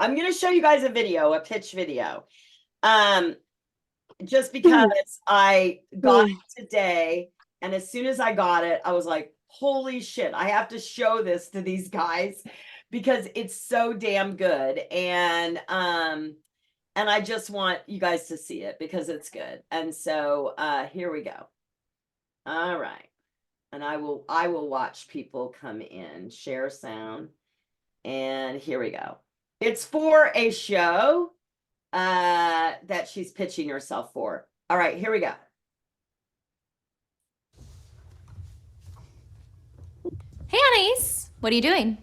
I'm going to show you guys a video, a pitch video. Um, just because I got it today, and as soon as I got it, I was like, holy shit, I have to show this to these guys because it's so damn good. And I just want you guys to see it because it's good. And so here we go. All right. And I will watch people come in, share sound. And here we go. It's for a show that she's pitching herself for. All right, here we go. Hey, Anais, what are you doing?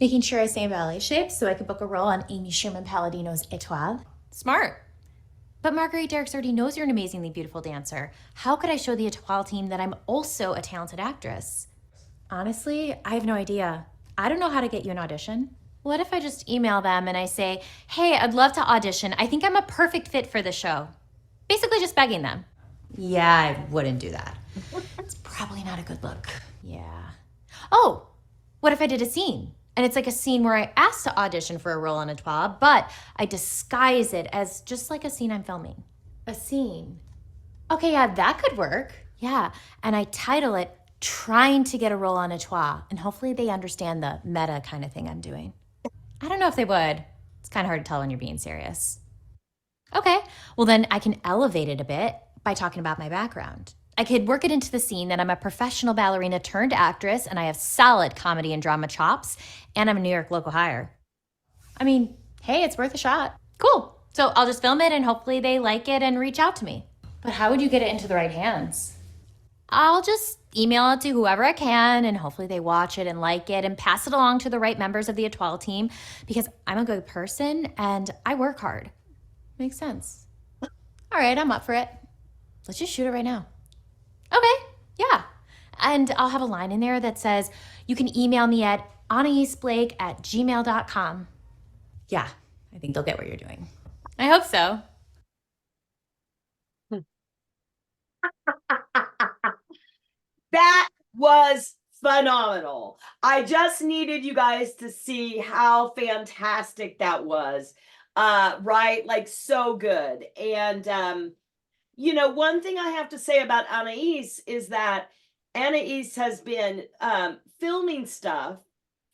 Making sure I stay in ballet shape so I can book a role on Amy Sherman Palladino's Étoile. Smart. But Marguerite Derricks already knows you're an amazingly beautiful dancer. How could I show the Étoile team that I'm also a talented actress? Honestly, I have no idea. I don't know how to get you an audition. What if I just email them and I say, hey, I'd love to audition. I think I'm a perfect fit for the show. Basically just begging them. Yeah, I wouldn't do that. It's probably not a good look. Yeah. Oh, what if I did a scene? And it's like a scene where I asked to audition for a role on Étoile, but I disguise it as just like a scene I'm filming. A scene? Okay, yeah, that could work. Yeah, and I title it Trying to Get a Role on Étoile, and hopefully they understand the meta kind of thing I'm doing. I don't know if they would. It's kind of hard to tell when you're being serious. Okay, well then I can elevate it a bit by talking about my background. I could work it into the scene that I'm a professional ballerina turned actress and I have solid comedy and drama chops, and I'm a New York local hire. I mean, hey, it's worth a shot. Cool. So I'll just film it and hopefully they like it and reach out to me. But how would you get it into the right hands? I'll just email it to whoever I can and hopefully they watch it and like it and pass it along to the right members of the Étoile team because I'm a good person and I work hard. Makes sense. All right, I'm up for it. Let's just shoot it right now. Okay, yeah. And I'll have a line in there that says, you can email me at anaisblake@gmail.com. Yeah, I think they'll get what you're doing. I hope so. That was phenomenal. I just needed you guys to see how fantastic that was. Right? Like so good. And one thing I have to say about Anais is that Anais has been filming stuff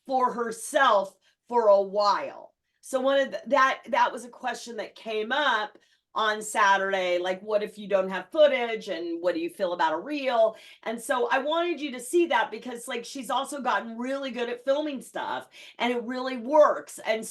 for herself for a while. So that was a question that came up on Saturday, like, what if you don't have footage and what do you feel about a reel? And so I wanted you to see that because like she's also gotten really good at filming stuff and it really works. And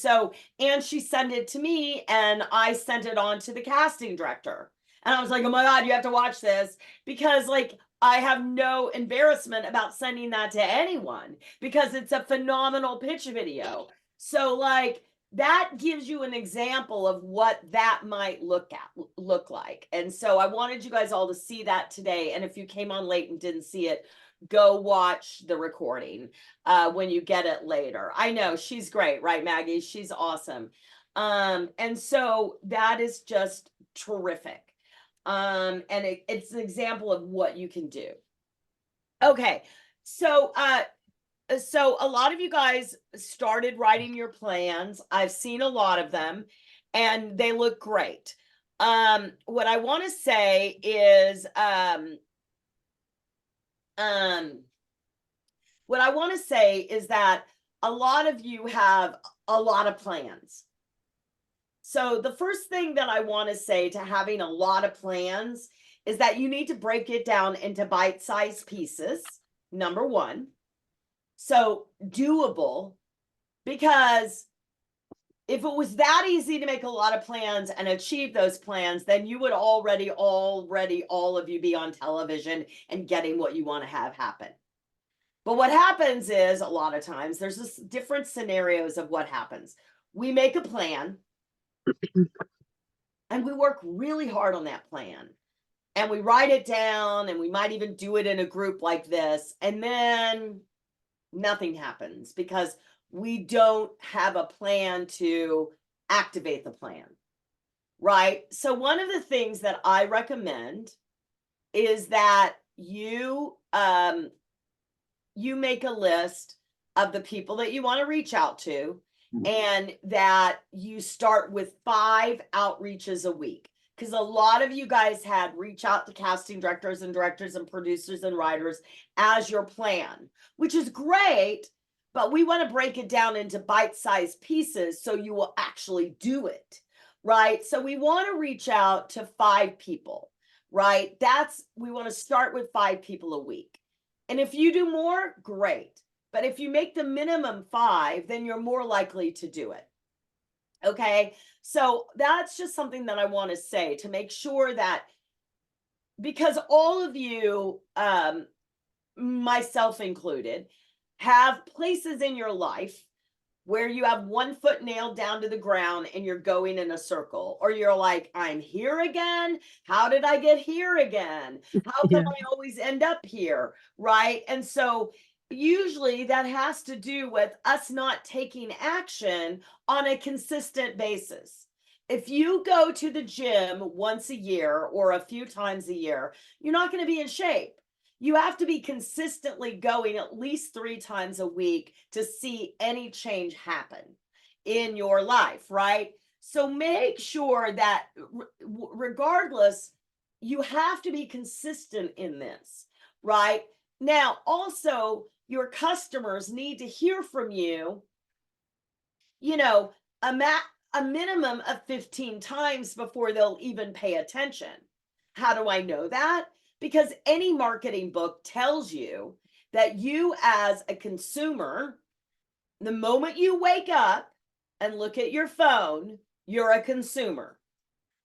she sent it to me and I sent it on to the casting director. And I was like, oh my God, you have to watch this because like I have no embarrassment about sending that to anyone because it's a phenomenal pitch video. So like that gives you an example of what that might look like. And so I wanted you guys all to see that today. And if you came on late and didn't see it, go watch the recording when you get it later. I know she's great, right, Maggie? She's awesome. And so that is just terrific. And it's an example of what you can do. Okay, so a lot of you guys started writing your plans. I've seen a lot of them, and they look great. What I want to say is, that a lot of you have a lot of plans. So the first thing that I want to say to having a lot of plans is that you need to break it down into bite-sized pieces, number one. So doable, because if it was that easy to make a lot of plans and achieve those plans, then you would already all of you be on television and getting what you want to have happen. But what happens is a lot of times there's this different scenarios of what happens. We make a plan and we work really hard on that plan and we write it down and we might even do it in a group like this. And then nothing happens because we don't have a plan to activate the plan, right? So one of the things that I recommend is that you make a list of the people that you want to reach out to. and that you start with 5 outreaches a week. Because a lot of you guys had reach out to casting directors and producers and writers as your plan, which is great, but we want to break it down into bite-sized pieces so you will actually do it, right? So we want to reach out to 5 people, right? We want to start with 5 people a week. And if you do more, great. But if you make the minimum 5, then you're more likely to do it. Okay. So that's just something that I want to say to make sure that, because all of you, myself included, have places in your life where you have one foot nailed down to the ground and you're going in a circle, or you're like, I'm here again. How did I get here again? How come I always end up here? Right. And so usually that has to do with us not taking action on a consistent basis. If you go to the gym once a year or a few times a year, you're not going to be in shape. You have to be consistently going at least 3 times a week to see any change happen in your life, right? So make sure that regardless, you have to be consistent in this, right? Now, also, your customers need to hear from you, a minimum of 15 times before they'll even pay attention. How do I know that? Because any marketing book tells you that you, as a consumer, the moment you wake up and look at your phone, you're a consumer.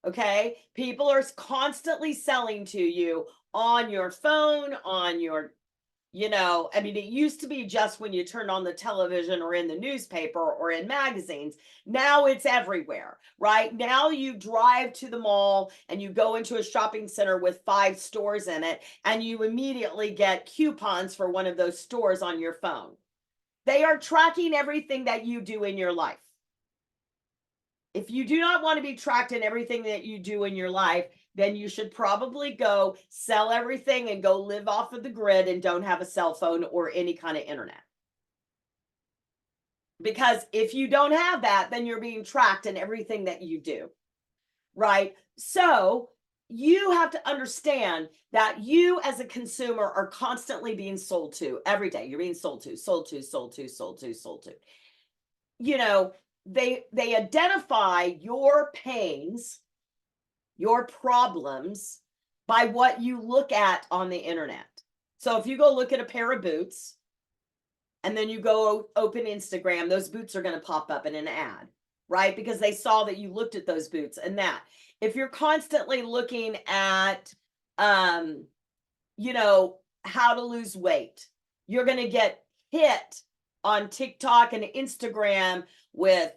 Okay. People are constantly selling to you on your phone, on your, it used to be just when you turned on the television or in the newspaper or in magazines. Now it's everywhere, right? Now you drive to the mall and you go into a shopping center with 5 stores in it, and you immediately get coupons for one of those stores on your phone. They are tracking everything that you do in your life. If you do not want to be tracked in everything that you do in your life, then you should probably go sell everything and go live off of the grid and don't have a cell phone or any kind of internet. Because if you don't have that, then you're being tracked in everything that you do, right? So you have to understand that you as a consumer are constantly being sold to every day. You're being sold to. They identify your pains, your problems, by what you look at on the internet. So if you go look at a pair of boots and then you go open Instagram, those boots are going to pop up in an ad, right? Because they saw that you looked at those boots and that. If you're constantly looking at, how to lose weight, you're going to get hit on TikTok and Instagram with,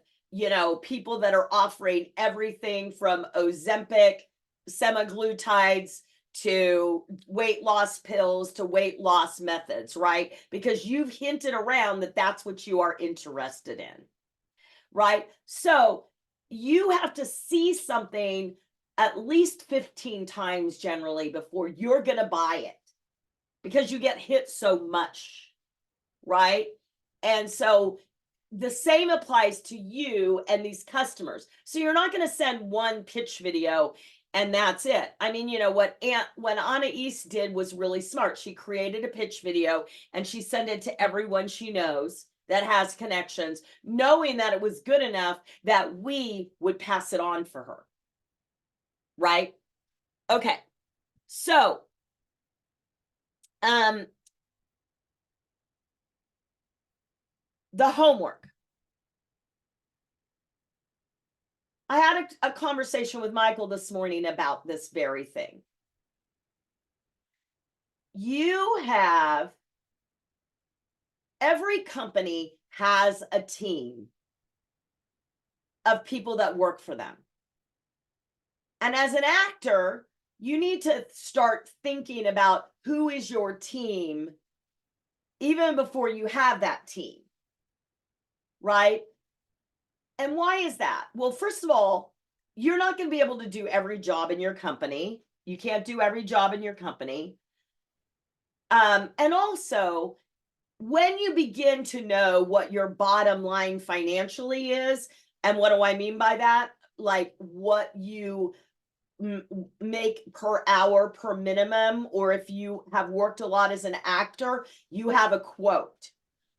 people that are offering everything from Ozempic, semaglutides, to weight loss pills, to weight loss methods, right? Because you've hinted around that that's what you are interested in, right? So you have to see something at least 15 times generally before you're going to buy it, because you get hit so much, right? And so the same applies to you and these customers. So you're not going to send one pitch video and that's it. I mean, what Anna East did was really smart. She created a pitch video and she sent it to everyone she knows that has connections, knowing that it was good enough that we would pass it on for her. Right? Okay. So, the homework. I had a conversation with Michael this morning about this very thing. Every company has a team of people that work for them. And as an actor, you need to start thinking about who is your team even before you have that team, right? And why is that? Well, first of all, you're not going to be able to do every job in your company. You can't do every job in your company. And also, when you begin to know what your bottom line financially is, and what do I mean by that? Like what you make per hour per minimum, or if you have worked a lot as an actor, you have a quote,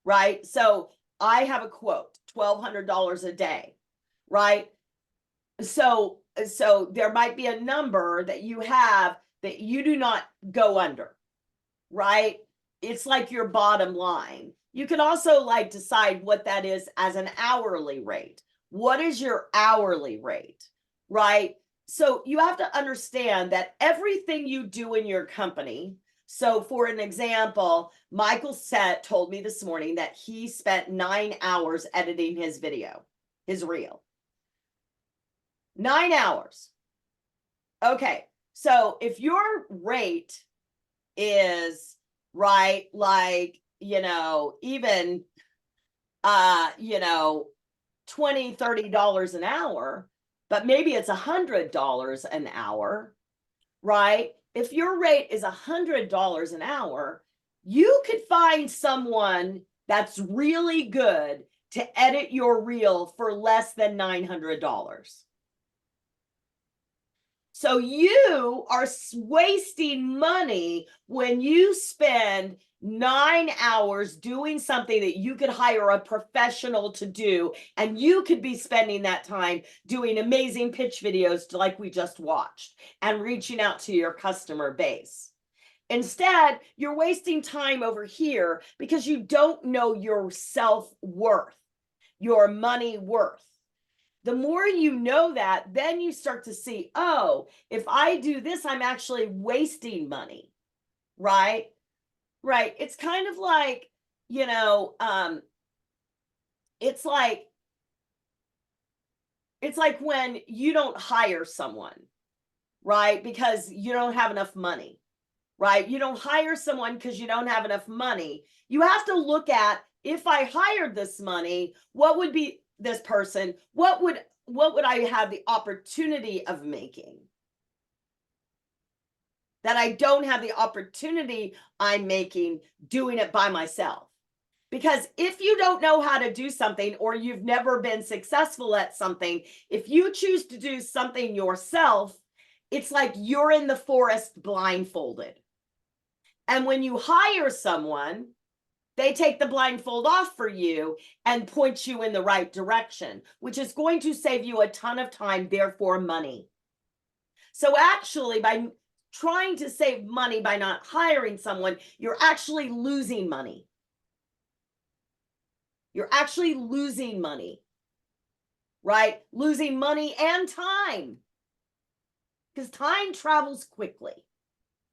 right? So I have a quote, $1,200 a day, right? So there might be a number that you have that you do not go under, right? It's like your bottom line. You can also like decide what that is as an hourly rate. What is your hourly rate, right? So you have to understand that everything you do in your company. So for an example, Michael Set told me this morning that he spent 9 hours editing his video, his reel. 9 hours. Okay. So if your rate is right, like, even, $20, $30 an hour, but maybe it's $100 an hour, right? If your rate is $100 an hour, you could find someone that's really good to edit your reel for less than $900. So you are wasting money when you spend 9 hours doing something that you could hire a professional to do, and you could be spending that time doing amazing pitch videos like we just watched and reaching out to your customer base. Instead, you're wasting time over here because you don't know your self-worth, your money worth. The more you know that, then you start to see, oh, if I do this, I'm actually wasting money, right? Right. It's kind of like, it's like when you don't hire someone, right? Because you don't have enough money, right? You don't hire someone because you don't have enough money. You have to look at, if I hired this money, what would be this person? What would I have the opportunity of making that I don't have the opportunity I'm making doing it by myself? Because if you don't know how to do something, or you've never been successful at something, if you choose to do something yourself, it's like you're in the forest blindfolded. And when you hire someone, they take the blindfold off for you and point you in the right direction, which is going to save you a ton of time, therefore money. So actually, by trying to save money by not hiring someone, you're actually losing money. You're actually losing money, right? Losing money and time, because time travels quickly.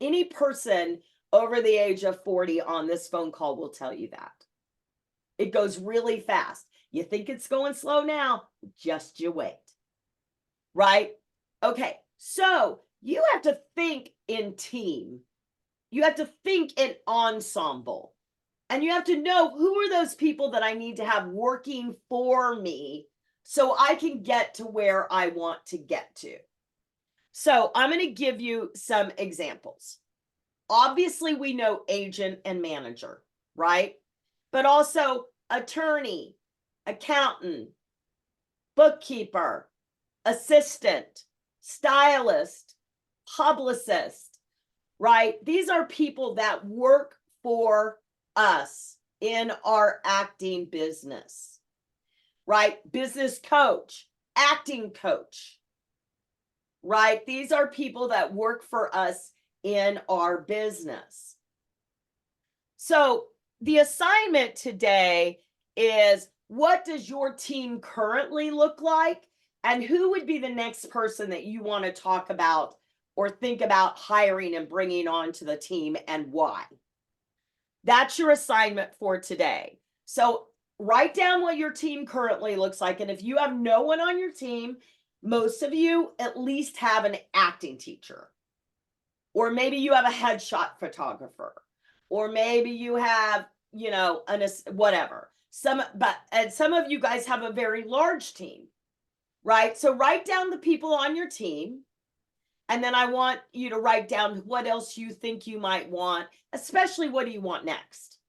Any person over the age of 40 on this phone call will tell you that. It goes really fast. You think it's going slow now, just you wait. Right? Okay, so you have to think in team. You have to think in ensemble. And you have to know, who are those people that I need to have working for me so I can get to where I want to get to. So I'm going to give you some examples. Obviously, we know agent and manager, right? But also attorney, accountant, bookkeeper, assistant, stylist, publicist, right? These are people that work for us in our acting business, right? Business coach, acting coach, right? These are people that work for us in our business. So the assignment today is, what does your team currently look like? And who would be the next person that you want to talk about or think about hiring and bringing on to the team, and why? That's your assignment for today. So write down what your team currently looks like. And if you have no one on your team, most of you at least have an acting teacher. Or maybe you have a headshot photographer. Or maybe you have, whatever. Some of you guys have a very large team, right? So write down the people on your team. And then I want you to write down what else you think you might want, especially what do you want next?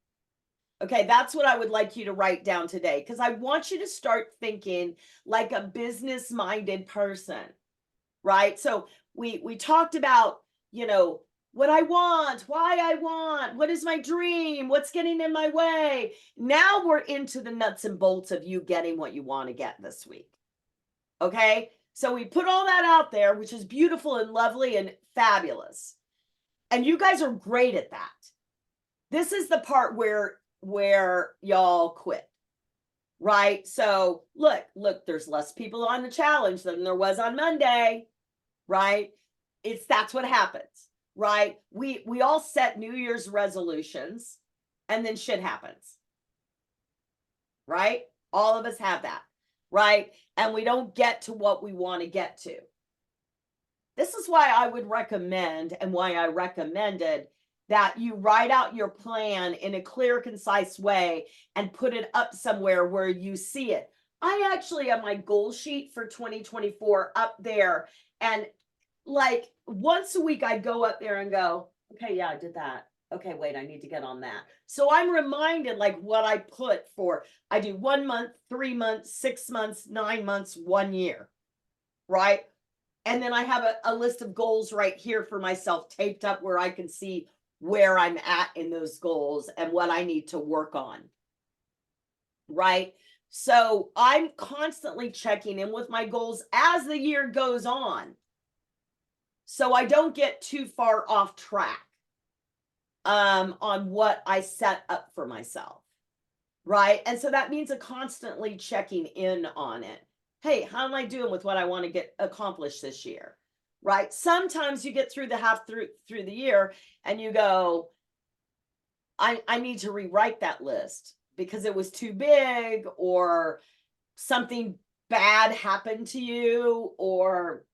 Okay, that's what I would like you to write down today, because I want you to start thinking like a business-minded person, right? So we talked about, what I want, why I want, what is my dream, what's getting in my way. Now we're into the nuts and bolts of you getting what you want to get this week. Okay? So we put all that out there, which is beautiful and lovely and fabulous. And you guys are great at that. This is the part where y'all quit. Right? So look, there's less people on the challenge than there was on Monday, right? That's what happens, right? We all set New Year's resolutions and then shit happens. Right? All of us have that, right? And we don't get to what we want to get to. This is why I would recommend, and why I recommended, that you write out your plan in a clear, concise way and put it up somewhere where you see it. I actually have my goal sheet for 2024 up there, and like once a week I go up there and go, okay, yeah, I did that. Okay, wait, I need to get on that. So I'm reminded like what I put for, I do 1 month, 3 months, 6 months, 9 months, 1 year, right? And then I have a list of goals right here for myself taped up where I can see where I'm at in those goals and what I need to work on. Right? So I'm constantly checking in with my goals as the year goes on, so I don't get too far off track on what I set up for myself. Right? And so that means a constantly checking in on it. Hey, how am I doing with what I want to get accomplished this year? Right? Sometimes you get through the year and you go, I need to rewrite that list because it was too big, or something bad happened to you, or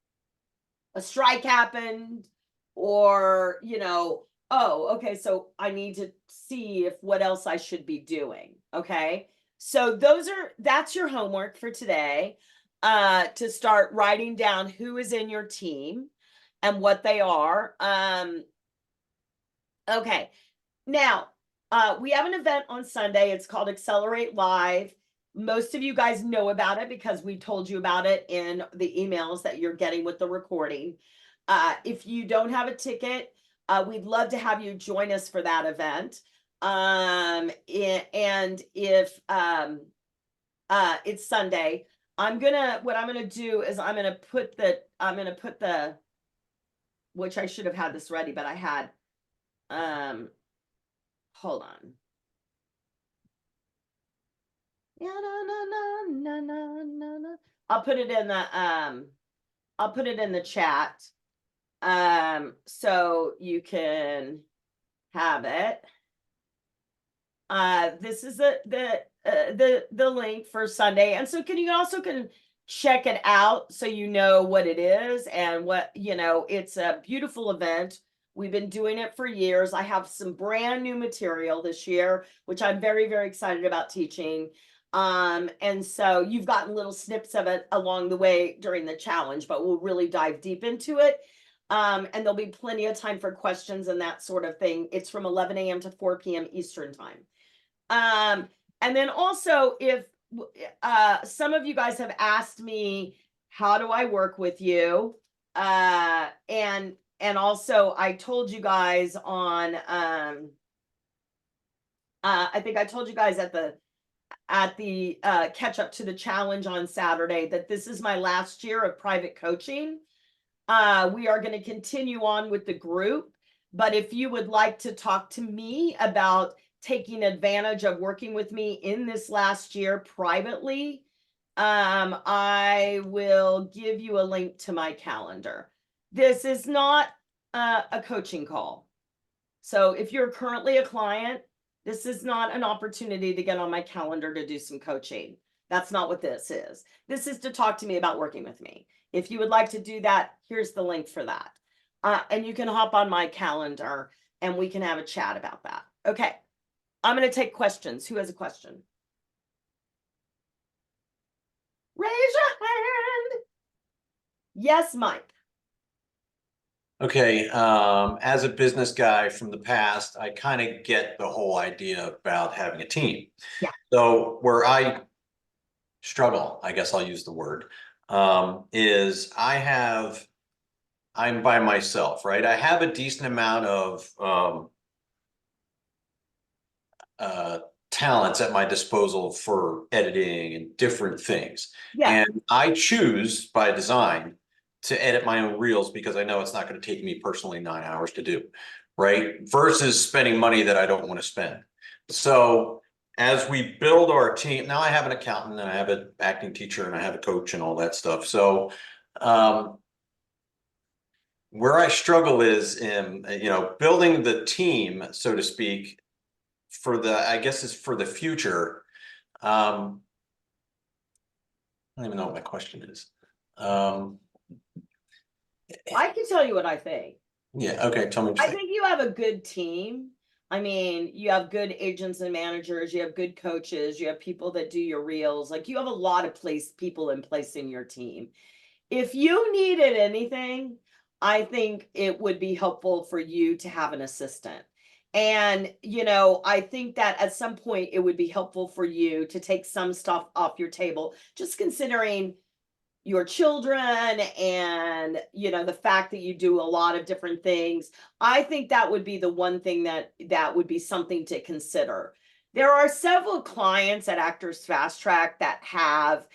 a strike happened, or, oh, okay, so I need to see if what else I should be doing. Okay. So that's your homework for today, to start writing down who is in your team and what they are. Okay. Now, we have an event on Sunday. It's called Accelerate Live. Most of you guys know about it because we told you about it in the emails that you're getting with the recording. If you don't have a ticket, we'd love to have you join us for that event. And if it's Sunday, what I'm gonna do is I'm gonna put the, which I should have had this ready, but I had, hold on. I'll put it in the chat, so you can have it. This is the link for Sunday, and so you also can check it out so you know what it is and what, it's a beautiful event. We've been doing it for years. I have some brand new material this year, which I'm very, very excited about teaching. And so you've gotten little snips of it along the way during the challenge, but we'll really dive deep into it. And there'll be plenty of time for questions and that sort of thing. It's from 11 a.m. to 4 p.m. Eastern time. And then also, if some of you guys have asked me, how do I work with you? And also I told you guys on, I think I told you guys at the catch up to the challenge on Saturday that this is my last year of private coaching. We are going to continue on with the group, but if you would like to talk to me about taking advantage of working with me in this last year privately, I will give you a link to my calendar. This is not a coaching call. So if you're currently a client, this is not an opportunity to get on my calendar to do some coaching. That's not what this is. This is to talk to me about working with me. If you would like to do that, here's the link for that. And you can hop on my calendar and we can have a chat about that. Okay. I'm going to take questions. Who has a question? Raise your hand. Yes, Mike. Okay, as a business guy from the past, I kind of get the whole idea about having a team. Yeah. So where I struggle, I guess I'll use the word, is I'm by myself, right? I have a decent amount of talents at my disposal for editing and different things. Yeah. And I choose by design to edit my own reels because I know it's not going to take me personally 9 hours to do, right? Versus spending money that I don't want to spend. So as we build our team, now I have an accountant and I have an acting teacher and I have a coach and all that stuff. So where I struggle is in, building the team, so to speak, for I guess is for the future. I don't even know what my question is. I can tell you what I think. Yeah, okay, tell me what you I think. think you have a good team. I mean, you have good agents and managers, you have good coaches, you have people that do your reels. Like you have a lot of people in place in your team. If you needed anything, I think it would be helpful for you to have an assistant. And, I think that at some point it would be helpful for you to take some stuff off your table, just considering your children and the fact that you do a lot of different things. I think that would be the one thing that would be something to consider. There are several clients at Actors Fast Track that have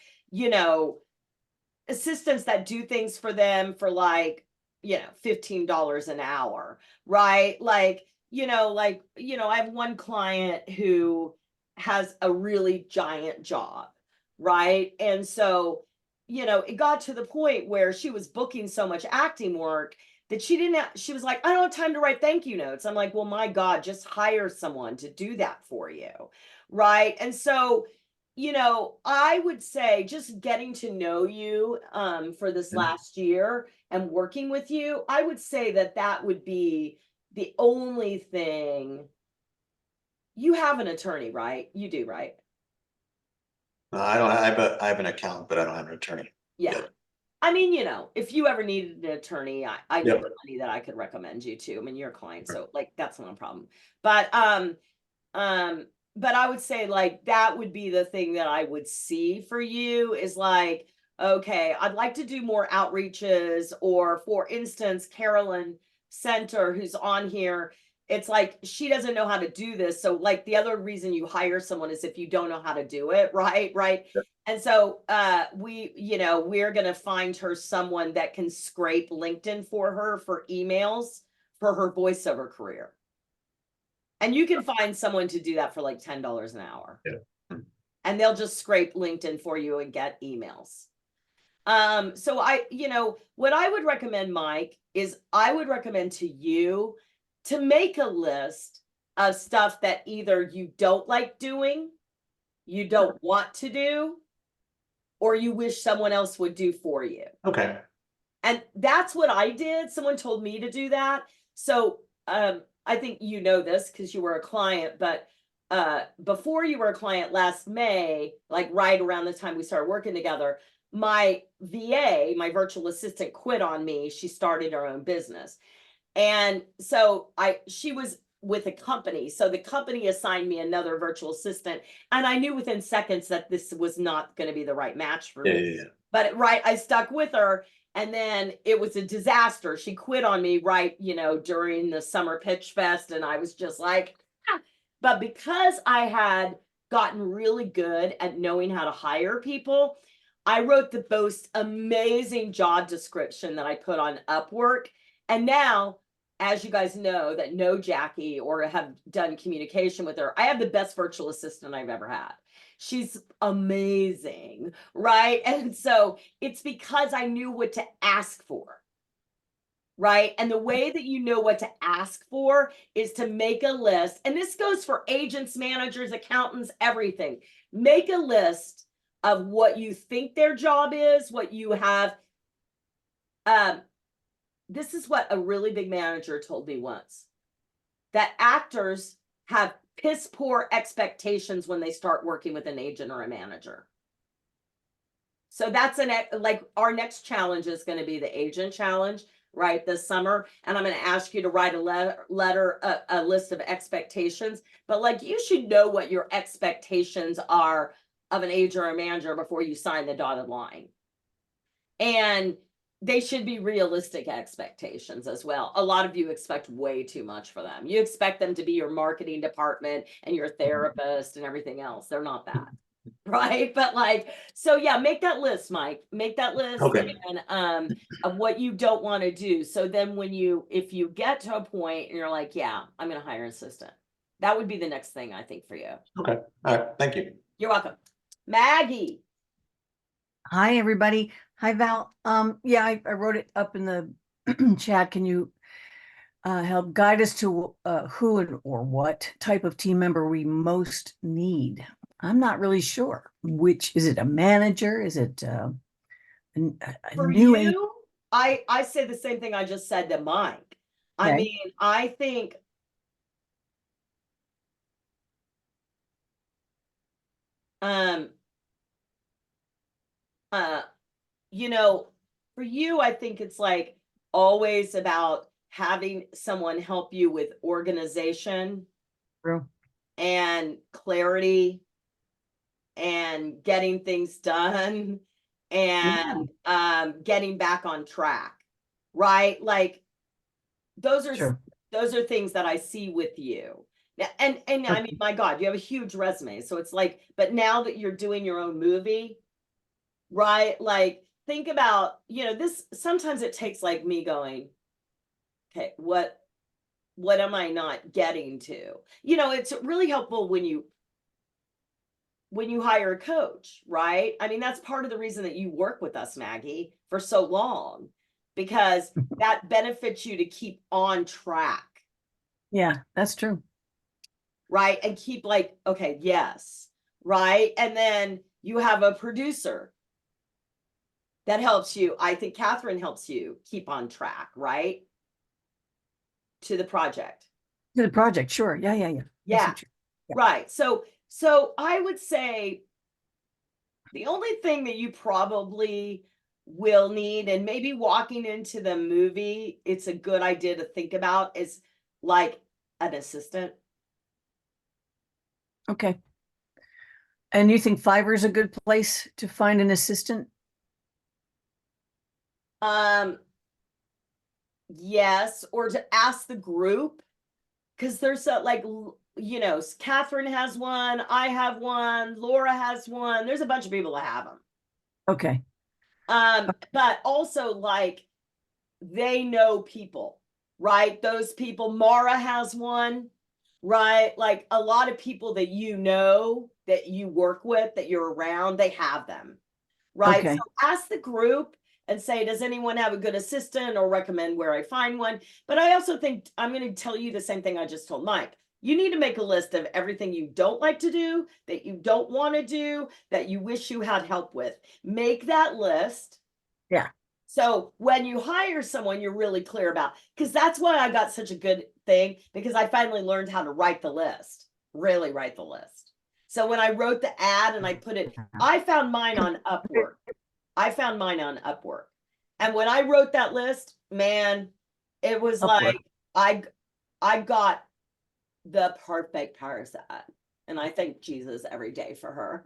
assistants that do things for them for like $15 an hour, right? I have one client who has a really giant job, right? And so it got to the point where she was booking so much acting work that she was like, I don't have time to write thank you notes. I'm like, well, my God, just hire someone to do that for you. Right. And so, I would say just getting to know you for this last year and working with you, I would say that would be the only thing. You have an attorney, right? You do, right? I don't have I have an accountant, but I don't have an attorney. Yeah. Yep. I mean, if you ever needed an attorney, I know Yep. somebody that I could recommend you to. I mean, you're a client, so like that's not a problem. But but I would say like that would be the thing that I would see for you is like, okay, I'd like to do more outreaches, or for instance, Carolyn Center, who's on here, it's like she doesn't know how to do this. So like the other reason you hire someone is if you don't know how to do it, right? Right. Yep. And so we're gonna find her someone that can scrape LinkedIn for her for emails for her voiceover career. And you can find someone to do that for like $10 an hour. Yeah. And they'll just scrape LinkedIn for you and get emails. So what I would recommend, Mike, is I would recommend to you to make a list of stuff that either you don't like doing, you don't want to do, or you wish someone else would do for you. Okay. And that's what I did. Someone told me to do that. So I think you know this because you were a client, but before you were a client last May, like right around the time we started working together, my VA, my virtual assistant, quit on me. She started her own business. And so she was with a company. So the company assigned me another virtual assistant. And I knew within seconds that this was not going to be the right match for me. Yeah. But I stuck with her. And then it was a disaster. She quit on me right, during the summer pitch fest. And I was just like, ah. But because I had gotten really good at knowing how to hire people, I wrote the most amazing job description that I put on Upwork. And now, as you guys know that know Jackie or have done communication with her, I have the best virtual assistant I've ever had. She's amazing, right? And so it's because I knew what to ask for, right? And the way that you know what to ask for is to make a list. And this goes for agents, managers, accountants, everything. Make a list of what you think their job is, what you have. This is what a really big manager told me once, that actors have piss poor expectations when they start working with an agent or a manager. So that's like our next challenge is going to be the agent challenge. right, this summer, and I'm going to ask you to write a list of expectations. But like, you should know what your expectations are of an agent or a manager before you sign the dotted line. And they should be realistic expectations as well. A lot of you expect way too much for them. You expect them to be your marketing department and your therapist and everything else. They're not that. Right. But like, so yeah, make that list, Mike. Make that list Okay. and of what you don't want to do. So then if you get to a point and you're like, yeah, I'm gonna hire an assistant, that would be the next thing I think for you. Okay. All right. Thank you. You're welcome. Maggie. Hi, everybody. Hi, Val. Yeah, I wrote it up in the chat. Can you help guide us to who and or what type of team member we most need? I'm not really sure. Which is it? A manager? Is it a For new? you, I say the same thing I just said to Mike. I Okay. mean, I think you know, for you, I think it's like always about having someone help you with organization True. and clarity and getting things done and getting back on track, right? Like those are Sure. things that I see with you. And I mean, my God, you have a huge resume. So it's like, but now that you're doing your own movie, right? Like think about, this, sometimes it takes like me going, okay, what am I not getting to? It's really helpful when you hire a coach, right? I mean, that's part of the reason that you work with us, Maggie, for so long, because that benefits you to keep on track. Yeah, that's true. Right. And keep like, okay, yes. Right. And then you have a producer that helps you. I think Catherine helps you keep on track, right? To the project. To the project. Sure. Yeah. Yeah. Right. So I would say the only thing that you probably will need, and maybe walking into the movie, it's a good idea to think about, is like an assistant. Okay. And you think Fiverr is a good place to find an assistant? Yes, or to ask the group, because there's Catherine has one, I have one, Laura has one. There's a bunch of people that have them. Okay. But also like they know people, right? Those people, Mara has one, right? Like a lot of people that that you work with, that you're around, they have them, right? Okay. So ask the group and say, does anyone have a good assistant, or recommend where I find one? But I also think I'm going to tell you the same thing I just told Mike. You need to make a list of everything you don't like to do, that you don't want to do, that you wish you had help with. Make that list. Yeah. So when you hire someone, you're really clear about, because that's why I got such a good thing, because I finally learned how to write the list, really write the list. So when I wrote the ad and I put it, I found mine on Upwork. And when I wrote that list, man, it was Upwork. like, I got the perfect person. And I thank Jesus every day for her.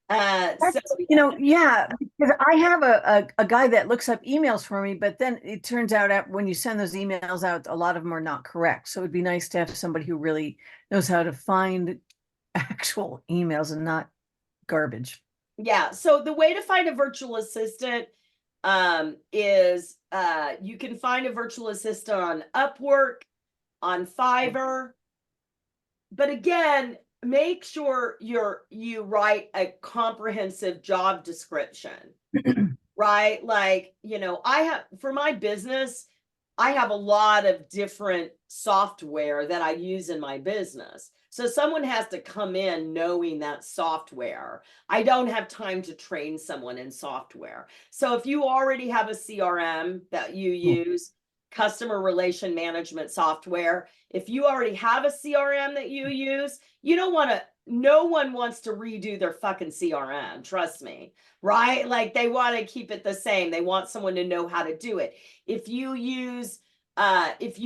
Yeah, because I have a guy that looks up emails for me, but then it turns out when you send those emails out, a lot of them are not correct. So it'd be nice to have somebody who really knows how to find actual emails and not garbage. Yeah. So the way to find a virtual assistant is you can find a virtual assistant on Upwork, on Fiverr. But again, make sure you write a comprehensive job description, right? Like, for my business, I have a lot of different software that I use in my business. So someone has to come in knowing that software. I don't have time to train someone in software. So if you already have a CRM that you use, customer relation management software, if you already have a CRM that you use, you don't want to no one wants to redo their fucking CRM, trust me, right? Like they want to keep it the same. They want someone to know how to do it. If you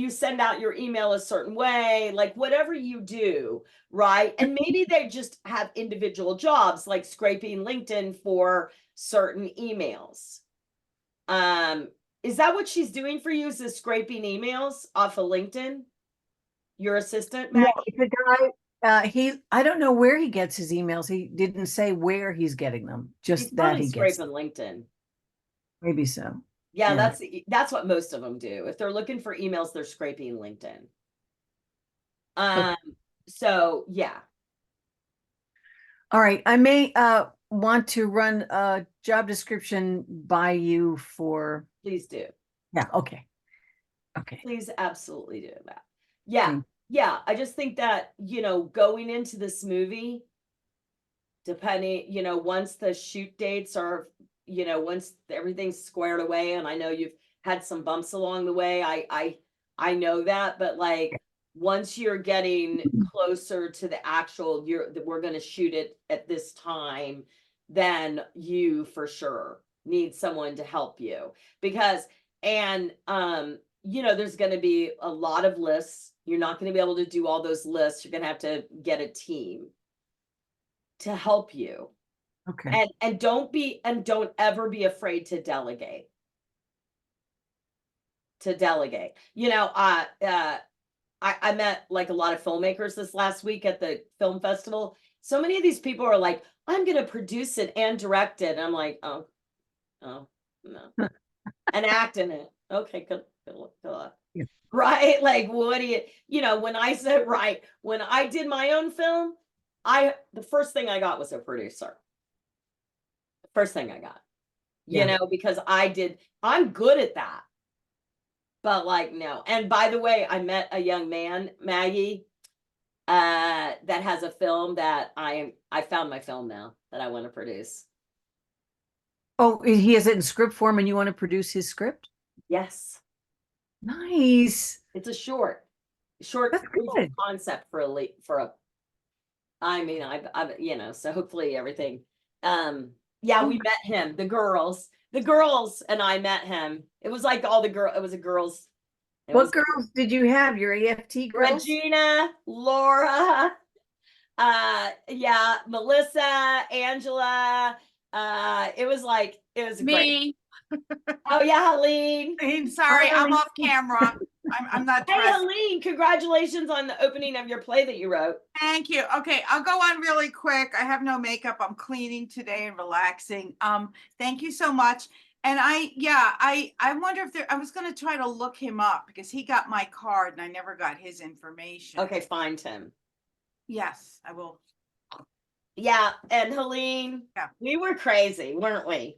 send out your email a certain way, like whatever you do, right? And maybe they just have individual jobs like scraping LinkedIn for certain emails. Is that what she's doing for you? Is this scraping emails off of LinkedIn? Your assistant, No, Maggie? the guy, I don't know where he gets his emails. He didn't say where he's getting them, He's just that probably he gets, scraping LinkedIn. maybe so. Yeah, Yeah. that's what most of them do. If they're looking for emails, they're scraping LinkedIn. Okay. So yeah, All right, I may want to run a job description by you for, please do. yeah, okay. Okay. Please absolutely do that. Yeah, Thank- yeah. I just think that, going into this movie, depending, once the shoot dates are, once everything's squared away, and I know you've had some bumps along the way. I know that, but like once you're getting closer to the actual that we're going to shoot it at this time, then you for sure need someone to help you because there's going to be a lot of lists. You're not going to be able to do all those lists. You're going to have to get a team to help you. Okay. And don't ever be afraid to delegate. I met like a lot of filmmakers this last week at the film festival. So many of these people are like, I'm going to produce it and direct it. And I'm like, oh, no. And act in it. Okay, good luck. Yeah. Right? Like, what do when I said, right, when I did my own film, the first thing I got was a producer. The first thing I got, Yeah. because I'm good at that. But like, no. And by the way, I met a young man, Maggie, that has a film that I found my film now that I want to produce. Oh, he has it in script form and you want to produce his script? Yes. Nice. It's a short That's proof of good. concept so hopefully everything. Yeah, we met him, the girls and I met him. It was like it was a girls. What girls did you have? Your AFT girls? Regina, Laura, Melissa, Angela. It was great. Me. Oh yeah, Helene. Sorry, Hi, I'm off camera. I'm not Hey dressed. Helene, congratulations on the opening of your play that you wrote. Thank you. Okay, I'll go on really quick. I have no makeup. I'm cleaning today and relaxing. Thank you so much. And I wonder if I was going to try to look him up because he got my card and I never got his information. Okay, find him. Yes, I will. Yeah, and Helene, we were crazy, weren't we?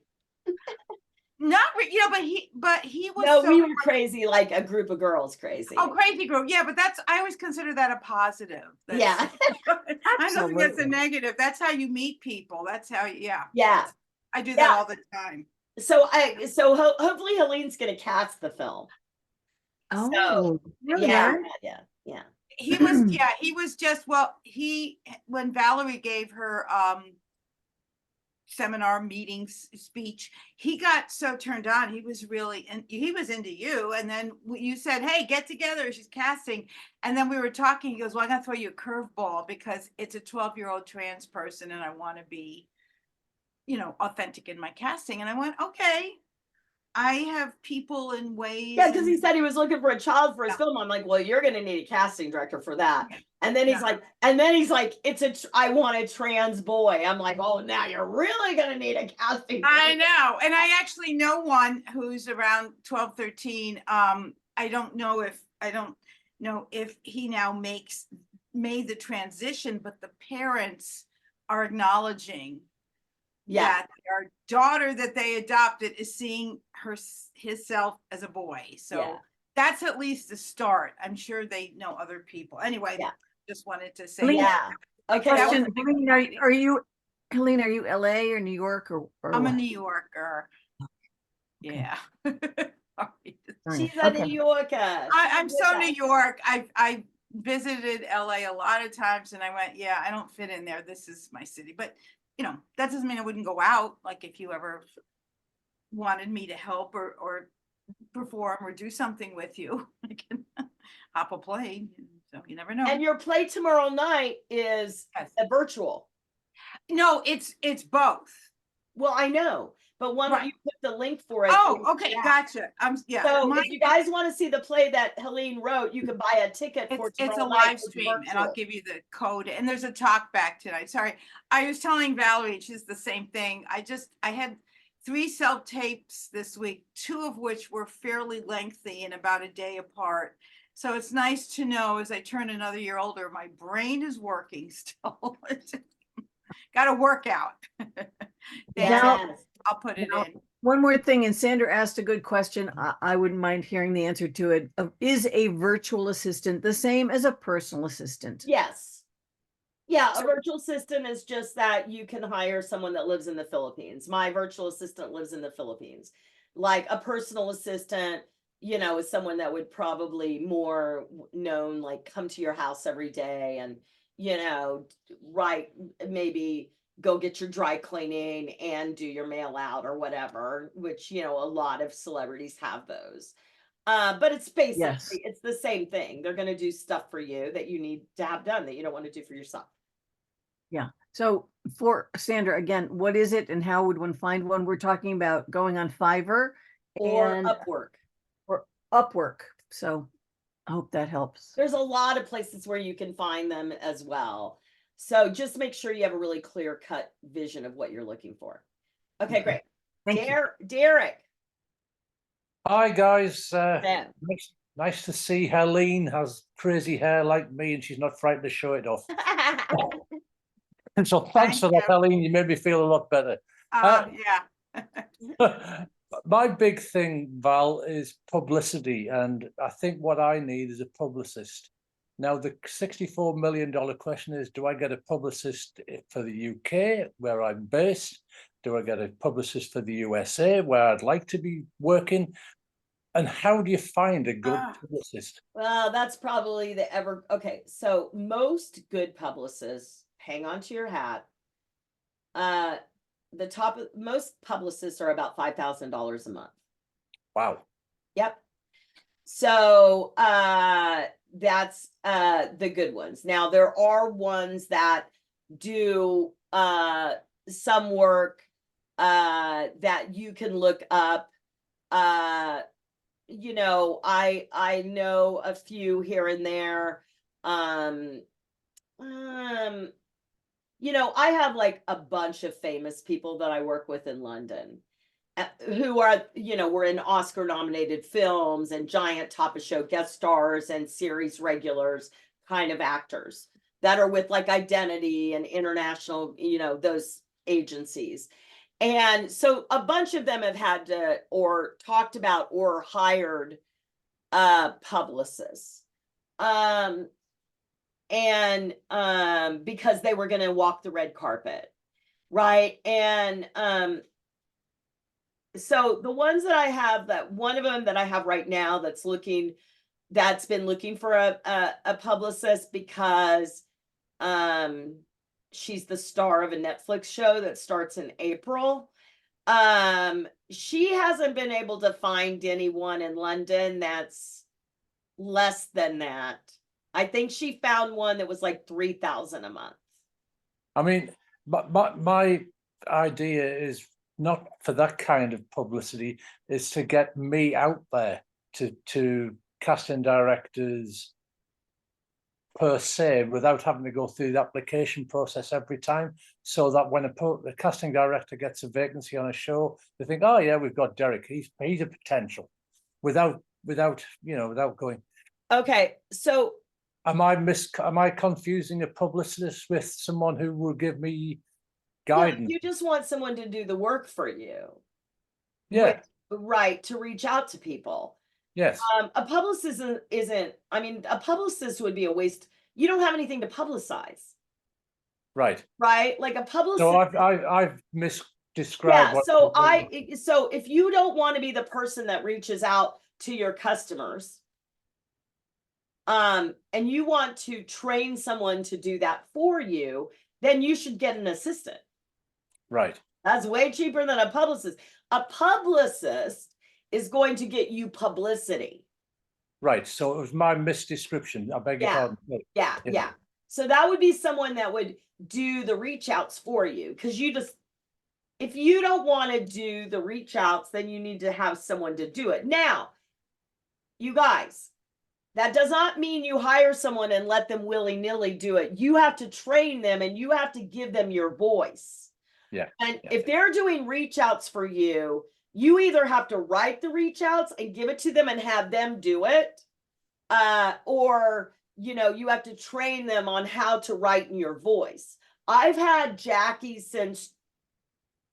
But he was. No, we were crazy, like a group of girls crazy. Oh, crazy group. Yeah, but I always consider that a positive. Yeah. I don't think that's a negative. That's how you meet people. That's how, Yeah. I do that all the time. So hopefully Helene's gonna cast the film. Oh, Yeah. He was just, when Valerie gave her seminar meetings speech, he got so turned on. He was he was into you. And then you said, hey, get together, she's casting. And then we were talking, he goes, well, I'm gonna throw you a curveball because it's a 12-year-old trans person and I want to be, authentic in my casting. And I went, okay, I have people in ways. Yeah, because he said he was looking for a child for his film. I'm like, well, you're gonna need a casting director for that. And then he's like, I want a trans boy. I'm like, oh, now you're really gonna need a casting director. I know. And I actually know one who's around 12, 13. I don't know if he now made the transition, but the parents are acknowledging that our daughter that they adopted is seeing himself as a boy. So that's at least the start. I'm sure they know other people. Anyway, just wanted to say. Okay. Question, Helene, are you LA or New York or I'm what? a New Yorker. Okay. Yeah. She's a New Yorker. I'm so New York. visited LA a lot of times and I went, yeah, I don't fit in there. This is my city. But, you know, that doesn't mean I wouldn't go out. Like if you ever wanted me to help or perform or do something with you, I can hop a plane. So you never know. And your play tomorrow night is Yes. a virtual. No, it's both. Well, I know, but why don't Right. you put the link for it? Oh, in the okay, chat? gotcha. Yeah. So mine- if you guys want to see the play that Helene wrote, you can buy a ticket for It's a tomorrow night. live It's stream and I'll virtual. give you the code and there's a talk back tonight. Sorry. I was telling Valerie, she's the same thing. I had 3 self-tapes this week, 2 of which were fairly lengthy and about a day apart. So it's nice to know as I turn another year older, my brain is working still. Got to work out. Yes. I'll put it Now- in. One more thing, and Sandra asked a good question. I wouldn't mind hearing the answer to it. Is a virtual assistant the same as a personal assistant? Yes. Yeah, a virtual assistant is just that you can hire someone that lives in the Philippines. My virtual assistant lives in the Philippines. Like a personal assistant, you know, is someone that would probably more known, like come to your house every day and, you know, maybe go get your dry cleaning and do your mail out or whatever, which, you know, a lot of celebrities have those. But it's basically, Yes. it's the same thing. They're going to do stuff for you that you need to have done that you don't want to do for yourself. So for Sandra, again, what is it and how would one find one? We're talking about going on Fiverr Or and Upwork. Upwork. So I hope that helps. There's a lot of places where you can find them as well. So just make sure you have a really clear cut vision of what you're looking for. Okay, great. Thank you. Derek. Hi guys, Yeah. nice to see Helene has crazy hair like me and she's not frightened to show it off. And so thanks for Thank that, you. Helene, you made me feel a lot better. Yeah. My big thing, Val, is publicity, and I think what I need is a publicist. Now, the $64 million question is, do I get a publicist for the UK, where I'm based? Do I get a publicist for the USA, where I'd like to be working? And how do you find a good publicist? Well, that's probably okay. So most good publicists, hang on to your hat. Most publicists are about $5,000 a month. Wow. Yep. So that's the good ones. Now there are ones that do some work that you can look up. You know, I know a few here and there. You know, I have like a bunch of famous people that I work with in London who are, you know, were in Oscar nominated films and giant top of show guest stars and series regulars kind of actors that are with like Identity and International, you know, those agencies. And so a bunch of them have had to or talked about or hired publicists. Because they were going to walk the red carpet, right? And so the ones that I have, that one of them that I have right now that's been looking for a publicist because she's the star of a Netflix show that starts in April. She hasn't been able to find anyone in London that's less than that. I think she found one that was like $3,000 a month. I mean, my idea is not for that kind of publicity, is to get me out there to casting directors per se, without having to go through the application process every time, so that when the casting director gets a vacancy on a show, they think, oh yeah, we've got Derek, he's a potential, without going. Okay, so am I confusing a publicist with someone who will give me guidance? you just want someone to do the work for you. Yeah. Right, to reach out to people. Yes. A publicist isn't, I mean, a publicist would be a waste. You don't have anything to publicize. Right. Right? Like a publicist. So I've misdescribed. Yeah, so if you don't want to be the person that reaches out to your customers, and you want to train someone to do that for you, then you should get an assistant. Right. That's way cheaper than a publicist. A publicist is going to get you publicity. Right. So it was my misdescription. I beg your Yeah. pardon. Yeah, Yeah. yeah. So that would be someone that would do the reach outs for you, because you just, if you don't want to do the reach outs, then you need to have someone to do it. Now, you guys, that does not mean you hire someone and let them willy-nilly do it. You have to train them and you have to give them your voice. Yeah. And Yeah. if they're doing reach outs for you, you either have to write the reach outs and give it to them and have them do it, or you have to train them on how to write in your voice. I've had Jackie since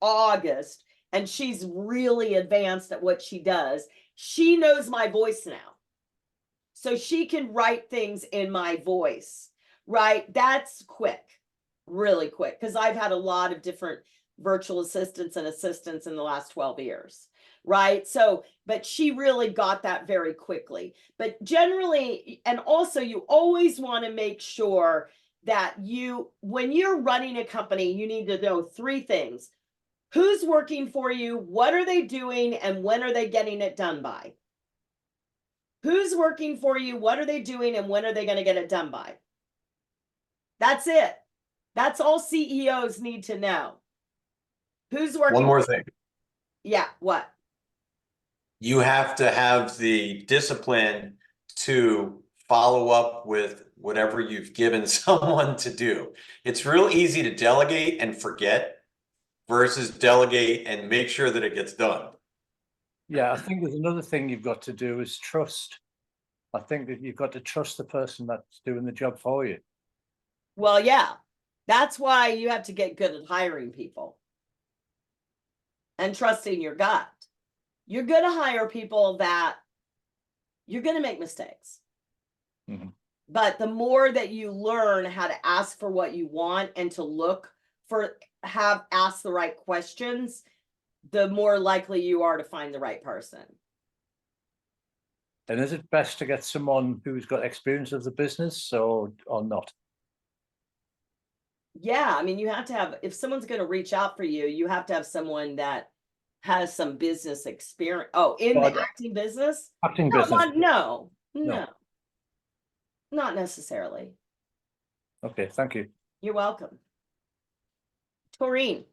August, and she's really advanced at what she does. She knows my voice now, so she can write things in my voice, right? That's quick, really quick, because I've had a lot of different virtual assistants and assistants in the last 12 years, right? So, but she really got that very quickly. But generally, and also you always want to make sure that when you're running a company, you need to know 3 things. Who's working for you? What are they doing? And when are they getting it done by? Who's working for you? What are they doing? And when are they going to get it done by? That's it. That's all CEOs need to know. Who's working? One more thing. Yeah, what? You have to have the discipline to follow up with whatever you've given someone to do. It's real easy to delegate and forget versus delegate and make sure that it gets done. Yeah, I think there's another thing you've got to do is trust. I think that you've got to trust the person that's doing the job for you. Well, yeah, that's why you have to get good at hiring people and trusting your gut. You're going to hire people that you're going to make mistakes. Mhm. But the more that you learn how to ask for what you want and to look for, ask the right questions, the more likely you are to find the right person. And is it best to get someone who's got experience of the business or not? Yeah, I mean, you have to have, if someone's going to reach out for you, you have to have someone that has some business experience. Oh, in Well, the acting business? Acting No, business. no, No. not necessarily. Okay, thank you. You're welcome. Taurine.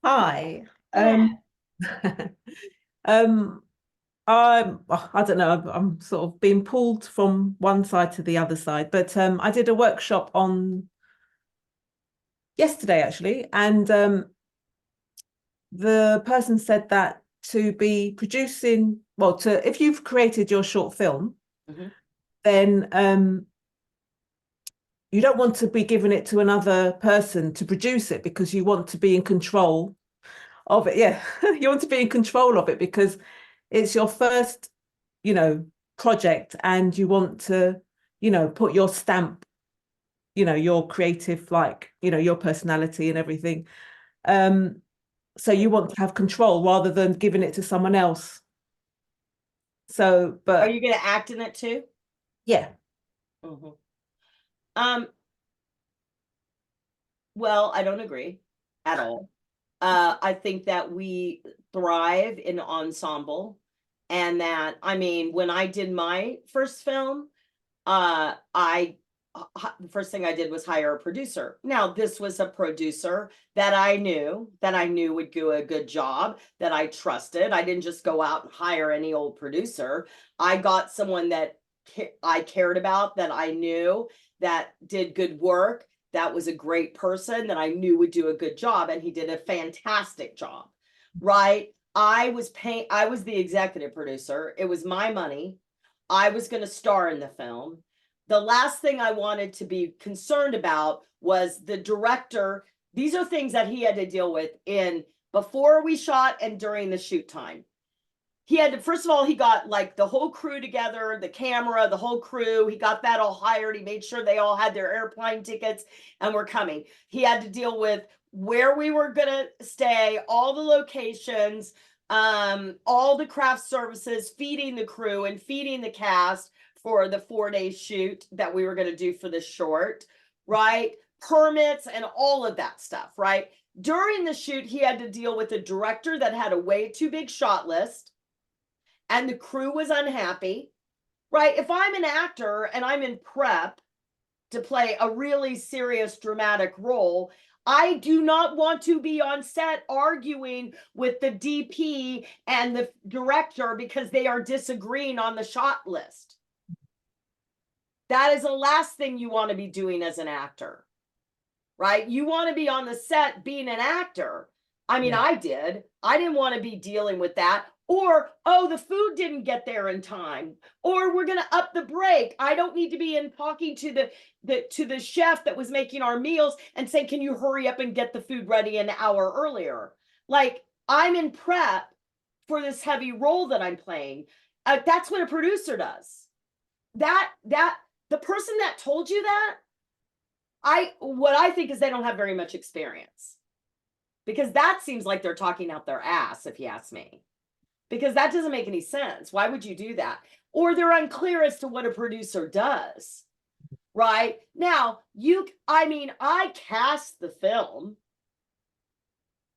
Hi. Yeah. I don't know. I'm sort of being pulled from one side to the other side, but I did a workshop on yesterday actually, and the person said that to be producing, if you've created your short film, Mhm. then you don't want to be giving it to another person to produce it because you want to be in control of it. Yeah, you want to be in control of it because it's your first, project, and you want to, put your stamp, your creative, your personality and everything. So you want to have control rather than giving it to someone else. So, Are but you going to act in it too? yeah, Mhm. Well, I don't agree at all. I think that we thrive in ensemble, and that, I mean, when I did my first film, the first thing I did was hire a producer. Now, this was a producer that I knew would do a good job, that I trusted. I didn't just go out and hire any old producer. I got someone that I cared about, that I knew, that did good work, that was a great person, that I knew would do a good job, and he did a fantastic job, right? I was the executive producer. It was my money. I was going to star in the film. The last thing I wanted to be concerned about was the director. These are things that he had to deal with before we shot and during the shoot time. He had to, first of all, he got like the whole crew together, the camera, the whole crew. He got that all hired. He made sure they all had their airplane tickets and were coming. He had to deal with where we were going to stay, all the locations, all the craft services, feeding the crew and feeding the cast for the 4-day shoot that we were going to do for the short, right? Permits and all of that stuff, right? During the shoot, he had to deal with a director that had a way too big shot list, and the crew was unhappy, right? If I'm an actor and I'm in prep to play a really serious dramatic role, I do not want to be on set arguing with the DP and the director because they are disagreeing on the shot list. That is the last thing you want to be doing as an actor, right? You want to be on the set being an actor. I mean, Yeah. I did. I didn't want to be dealing with that. Or, oh, the food didn't get there in time. Or we're going to up the break. I don't need to be in talking to the chef that was making our meals and saying, can you hurry up and get the food ready an hour earlier? Like, I'm in prep for this heavy role that I'm playing. That's what a producer does. The person that told you that, what I think is they don't have very much experience, because that seems like they're talking out their ass, if you ask me, because that doesn't make any sense. Why would you do that? Or they're unclear as to what a producer does, right? Now, I cast the film,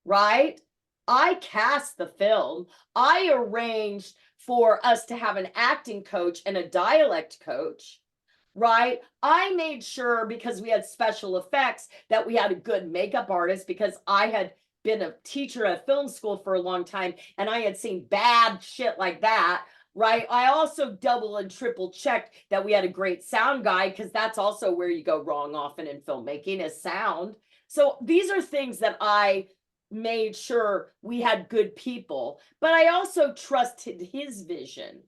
right? I cast the film. I arranged for us to have an acting coach and a dialect coach, right? I made sure, because we had special effects, that we had a good makeup artist, because I had been a teacher at film school for a long time and I had seen bad shit like that, right? I also double and triple checked that we had a great sound guy, because that's also where you go wrong often in filmmaking, is sound. So these are things that I made sure we had good people, but I also trusted his vision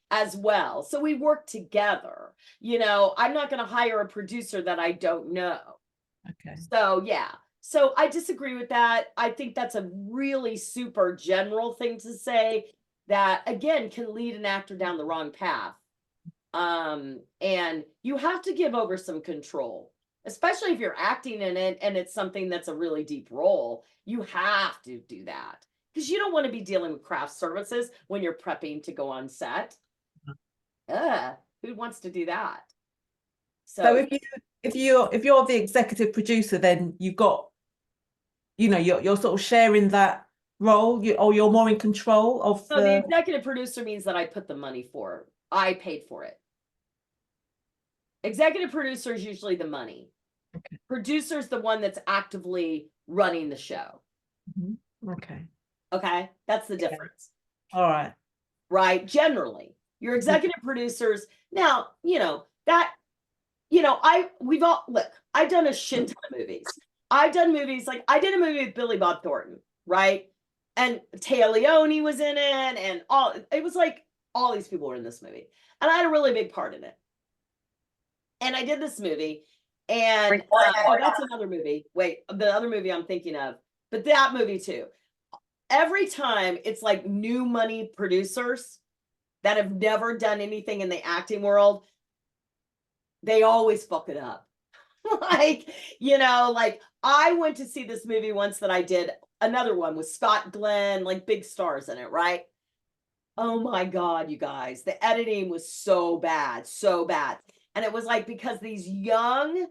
as well. So we worked together. I'm not going to hire a producer that I don't know. Okay. So yeah. So I disagree with that. I think that's a really super general thing to say that, again, can lead an actor down the wrong path. And you have to give over some control, especially if you're acting in it and it's something that's a really deep role. You have to do that, because you don't want to be dealing with craft services when you're prepping to go on set. Who wants to do that? So if you're the executive producer, then you've got, you're sort of sharing that role, you're more in control of So the executive producer means that I put the money for it. I paid for it. Executive producer is usually the money. Okay. Producer is the one that's actively running the show. Okay. Okay, that's the difference. All right. Right? Generally, your executive producers. Now, I've done a shit ton of movies. I've done movies, like I did a movie with Billy Bob Thornton, right? And Téa Leoni was in it, and it was like all these people were in this movie, and I had a really big part in it. And I did this movie, and that's another movie. Wait, the other movie I'm thinking of, but that movie too. Every time it's like new money producers that have never done anything in the acting world, they always fuck it up. Like I went to see this movie once that I did, another one with Scott Glenn, like big stars in it, right? Oh my God, you guys, the editing was so bad. And it was like, because these young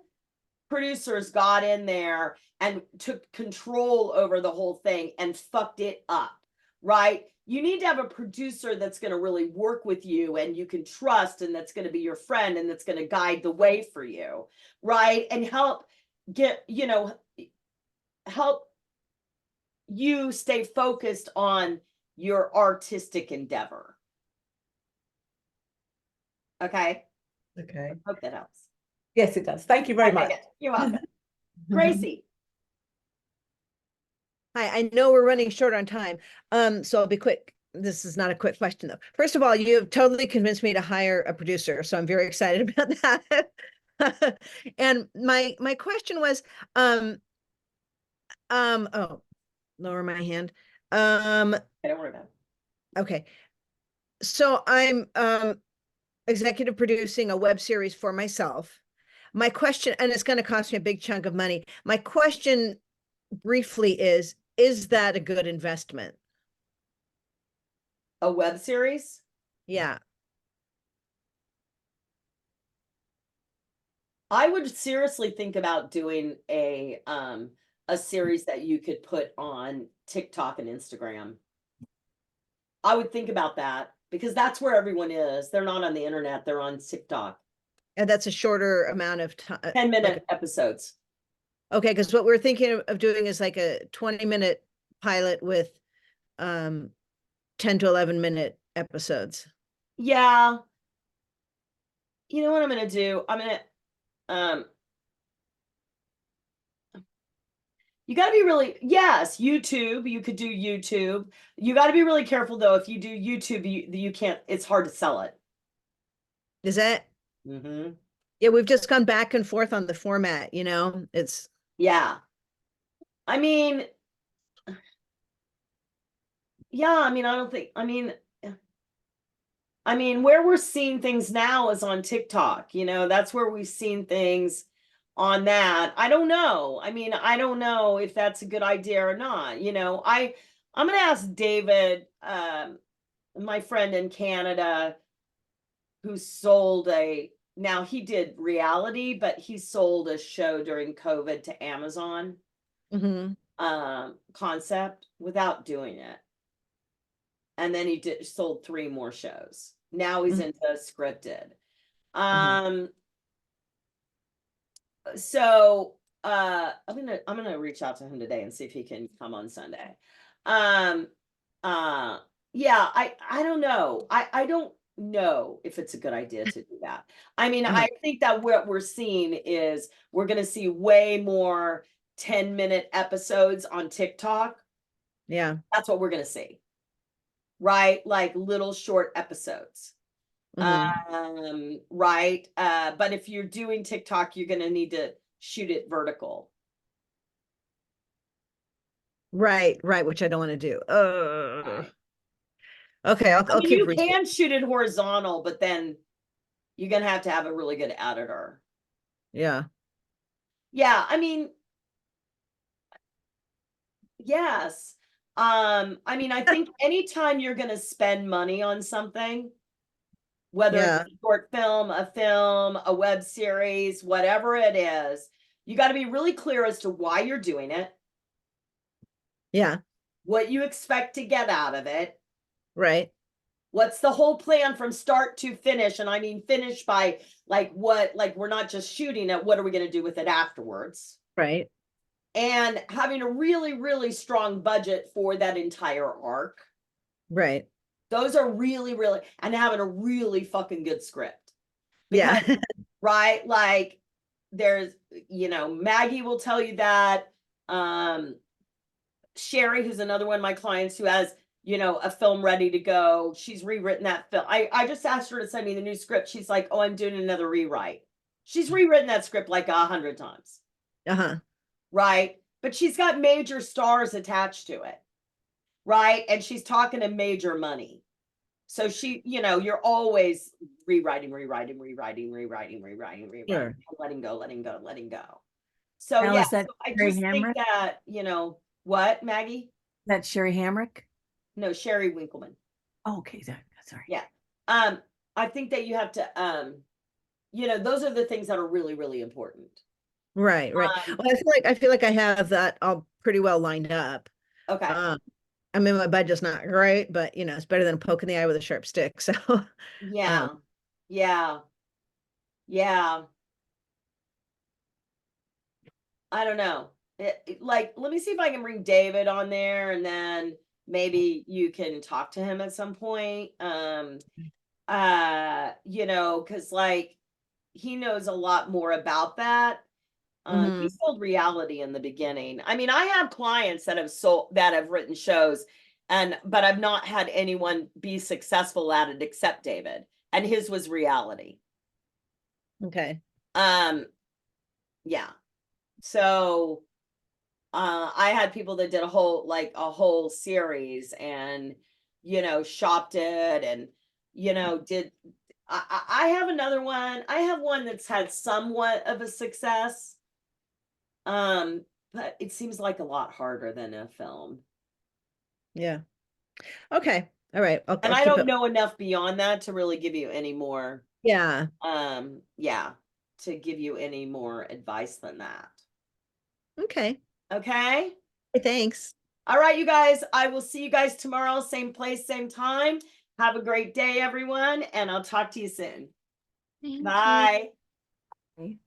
producers got in there and took control over the whole thing and fucked it up, right? You need to have a producer that's going to really work with you and you can trust, and that's going to be your friend and that's going to guide the way for you, right? And help you stay focused on your artistic endeavor. Okay. Okay. I hope that helps. Yes, it does. Thank you very much. You're welcome. Gracie. Hi, I know we're running short on time, so I'll be quick. This is not a quick question though. First of all, you have totally convinced me to hire a producer, so I'm very excited about that. And my question was, oh, lower my hand. Don't worry about it. Okay, so I'm executive producing a web series for myself. My question, and it's going to cost me a big chunk of money. My question briefly is that a good investment? A web series? Yeah. I would seriously think about doing a series that you could put on TikTok and Instagram. I would think about that because that's where everyone is. They're not on the internet, they're on TikTok. And that's a shorter amount of time. 10-minute episodes. Okay, because what we're thinking of doing is like a 20-minute pilot with 10 to 11-minute episodes. Yeah. You know what I'm gonna do? I'm gonna you got to be really, yes, YouTube, you could do YouTube. You got to be really careful though. If you do YouTube, you can't, it's hard to sell it. Is that? Mm-hmm. Yeah, we've just gone back and forth on the format, you know, it's. Yeah. I mean, yeah, I mean, I don't think, I mean, where we're seeing things now is on TikTok, you know, that's where we've seen things on that. I don't know. I mean, I don't know if that's a good idea or not. You know, I'm gonna ask David, my friend in Canada, who sold now he did reality, but he sold a show during COVID to Amazon Mhm. Concept without doing it. And then he sold 3 more shows. Now he's Mhm. into scripted. So I'm gonna reach out to him today and see if he can come on Sunday. Yeah, I don't know. I don't know if it's a good idea to do that. I mean, Uh-huh. I think that what we're seeing is we're gonna see way more 10-minute episodes on TikTok. Yeah. That's what we're gonna see. Right? Like little short episodes. Mhm. Right. But if you're doing TikTok, you're gonna need to shoot it vertical. Right, right, which I don't want to do. Right. Okay, I I'll mean, keep you research. can shoot it horizontal, but then you're gonna have to have a really good editor. Yeah. Yeah, I mean, yes. I mean, I think anytime you're gonna spend money on something, whether it's Yeah. a short film, a web series, whatever it is, you got to be really clear as to why you're doing it, Yeah. what you expect to get out of it, Right. what's the whole plan from start to finish. And I mean, finish by like what, like we're not just shooting it, what are we going to do with it afterwards? Right. And having a really, really strong budget for that entire arc. Right. Those are really, really, and having a really fucking good script. Yeah. Because, right, like there's, you know, Maggie will tell you that. Sherry, who's another one of my clients who has, you know, a film ready to go. She's rewritten that film. I just asked her to send me the new script. She's like, oh, I'm doing another rewrite. She's rewritten that script like 100 times. Uh-huh. Right. But she's got major stars attached to it. Right. And she's talking to major money. So she, you know, you're always rewriting, Sure. letting go. So Now, yeah, is that so I Sherry just think Hamrick? that, you know, what, Maggie? That's Sherry Hamrick? No, Sherry Winkleman. Oh, okay, sorry. Yeah. I think that you have to you know, those are the things that are really, really important. Right, right. Well, I feel like I have that all pretty well lined up. Okay. I mean, my budget's not great, but you know, it's better than poking the eye with a sharp stick. So Yeah. Yeah. Yeah. I don't know. Like, let me see if I can bring David on there and then maybe you can talk to him at some point. You know, because like he knows a lot more about that. He Mhm. sold reality in the beginning. I mean, I have clients that have written shows but I've not had anyone be successful at it except David. And his was reality. Okay. Yeah. So I had people that did a whole series and you know shopped it and you know did I have another one. I have one that's had somewhat of a success. But it seems like a lot harder than a film. Yeah. Okay. All right. And I'll I keep don't it. know enough beyond that to really give you any more. Yeah. Yeah. to give you any more advice than that. Okay, Okay? thanks. All right, you guys, I will see you guys tomorrow, same place, same time. Have a great day, everyone, and I'll talk to you soon. Bye. Gracie.